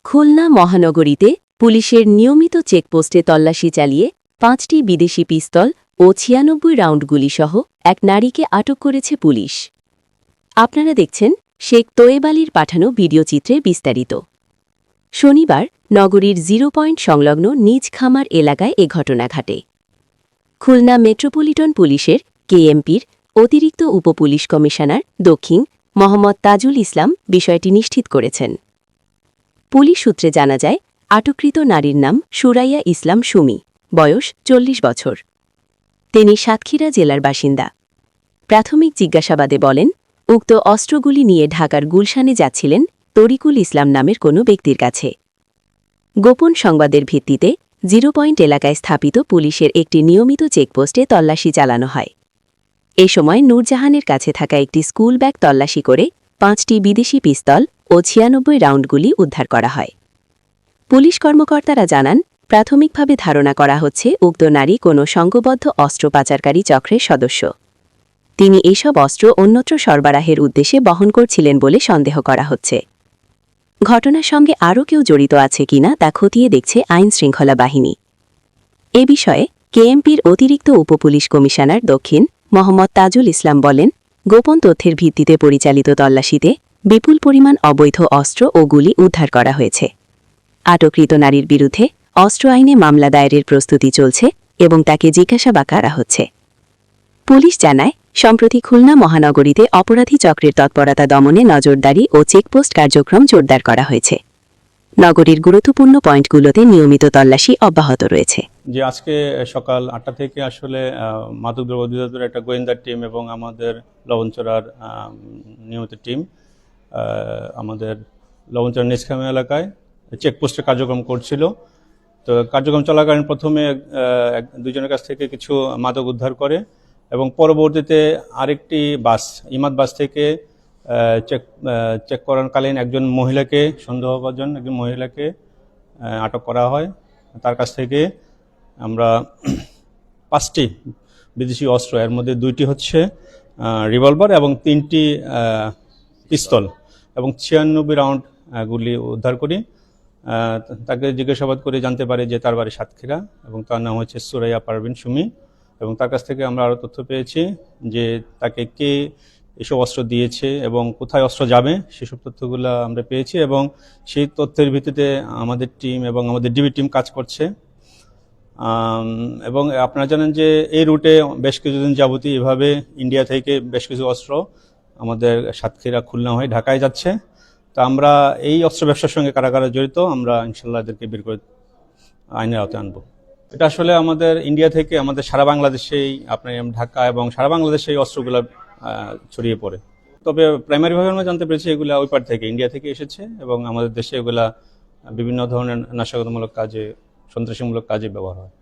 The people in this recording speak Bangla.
খুলনা মহানগরীতে পুলিশের নিয়মিত চেকপোস্টে তল্লাশি চালিয়ে ৫টি বিদেশি পিস্তল ও ৯৬ রাউন্ড গুলিসহ এক নারীকে আটক করেছে পুলিশ। আপনারা দেখছেন শেখ তোয়েব আলীর পাঠানো ভিডিওচিত্রে বিস্তারিত। শনিবার নগরীর 0 পয়েন্ট সংলগ্ন নিজ খামার এলাকায় এ ঘটনা ঘটে। খুলনা মেট্রোপলিটন পুলিশের কেএমপির অতিরিক্ত উপপুলিশ কমিশনার দক্ষিণ মোহাম্মদ তাজুল ইসলাম বিষয়টি নিশ্চিত করেছেন। পুলিশ সূত্রে জানা যায়, আটককৃত নারীর নাম সুরাইয়া ইসলাম সুমি, বয়স ৪০ বছর। তিনি সাতক্ষীরা জেলার বাসিন্দা। প্রাথমিক জিজ্ঞাসাবাদে বলেন, উক্ত অস্ত্রগুলি নিয়ে ঢাকার গুলশানে যাচ্ছিলেন তরিকুল ইসলাম নামের কোনো ব্যক্তির কাছে। গোপন সংবাদের ভিত্তিতে 0 পয়েন্ট এলাকায় স্থাপিত পুলিশের একটি নিয়মিত চেকপোস্টে তল্লাশি চালানো হয়। এ সময় নূরজাহানের কাছে থাকা একটি স্কুল ব্যাগ তল্লাশি করে 5টি বিদেশি পিস্তল ও 96 রাউন্ড গুলি উদ্ধার করা হয়। পুলিশ কর্মকর্তারা জানান, প্রাথমিকভাবে ধারণা করা হচ্ছে উক্ত নারী কোনো সংঘবদ্ধ অস্ত্র পাচারকারী চক্রের সদস্য। তিনি এইসব অস্ত্র অন্যত্র সরবরাহের উদ্দেশ্যে বহন করছিলেন বলে সন্দেহ করা হচ্ছে। ঘটনার সঙ্গে আরও কেউ জড়িত আছে কিনা তা খতিয়ে দেখছে আইনশৃঙ্খলা বাহিনী। এ বিষয়ে কেএমপির অতিরিক্ত উপপুলিশ কমিশনার দক্ষিণ মোহাম্মদ তাজুল ইসলাম বলেন, গোপন তথ্যের ভিত্তিতে পরিচালিত তল্লাশিতে বিপুল পরিমাণ অবৈধ অস্ত্র ও গুলি উদ্ধার করা হয়েছে। আটককৃত নারীর বিরুদ্ধে অস্ত্র আইনে মামলা দায়েরের প্রস্তুতি চলছে এবং তাকে জিজ্ঞাসাবাদ করা হচ্ছে। পুলিশ জানায়, সম্প্রতি খুলনা মহানগরীতে অপরাধী চক্রের তৎপরতা দমনে নজরদারি ও চেকপোস্ট কার্যক্রম জোরদার করা হয়েছে। নগরীর গুরুত্বপূর্ণ পয়েন্টগুলোতে নিয়মিত তল্লাশি অব্যাহত রয়েছে। যে আজকে সকাল 8টা থেকে আসলে মাদকদ্রব্য অধিদপ্তরের একটা গোয়েন্দা টিম এবং আমাদের লবণচড়ার নিয়মিত টিম আমাদের লবণচড়া নিজখামা এলাকায় চেকপোস্টের কার্যক্রম করছিল। তো কার্যক্রম চলাকালীন প্রথমে দুজনের কাছ থেকে কিছু মাদক উদ্ধার করে এবং পরবর্তীতে আরেকটি বাস ইমাদ বাস থেকে চেক করাকালীন একজন মহিলাকে সন্দেহভাজন একজন মহিলাকে আটক করা হয়। তার কাছ থেকে আমরা 5টি বিদেশি অস্ত্র, এর মধ্যে 2টি হচ্ছে রিভলভার এবং 3টি পিস্তল এবং 96 রাউন্ড গুলি উদ্ধার করি। তাকে জিজ্ঞাসাবাদ করে জানতে পারে যে তার বাড়ি সাতক্ষীরা এবং তার নাম হচ্ছে সুরাইয়া পারভিন সুমি। এবং তার কাছ থেকে আমরা আরও তথ্য পেয়েছি যে তাকে কে এসব অস্ত্র দিয়েছে এবং কোথায় অস্ত্র যাবে সেসব তথ্যগুলো আমরা পেয়েছি এবং সেই তথ্যের ভিত্তিতে আমাদের টিম এবং আমাদের ডিবি টিম কাজ করছে। এবং আপনারা জানেন যে এই রুটে বেশ কিছুদিন যাবতীয় এভাবে ইন্ডিয়া থেকে বেশ কিছু অস্ত্র আমাদের সাতক্ষীরা খুলনা হয়ে ঢাকায় যাচ্ছে। তো আমরা এই অস্ত্র ব্যবসার সঙ্গে কারা কারা জড়িত আমরা ইনশাল্লাহ এদেরকে বের করে আইনের আওতায় আনবো। এটা আসলে আমাদের ইন্ডিয়া থেকে আমাদের সারা বাংলাদেশেই আপনার ঢাকা এবং সারা বাংলাদেশে এই অস্ত্রগুলো ছড়িয়ে পড়ে। তবে প্রাইমারিভাবে আমরা জানতে পেরেছি এগুলা ওই পার থেকে ইন্ডিয়া থেকে এসেছে এবং আমাদের দেশে এগুলা বিভিন্ন ধরনের নাশকতামূলক কাজে, সন্ত্রাসীমূলক কাজে ব্যবহার হয়।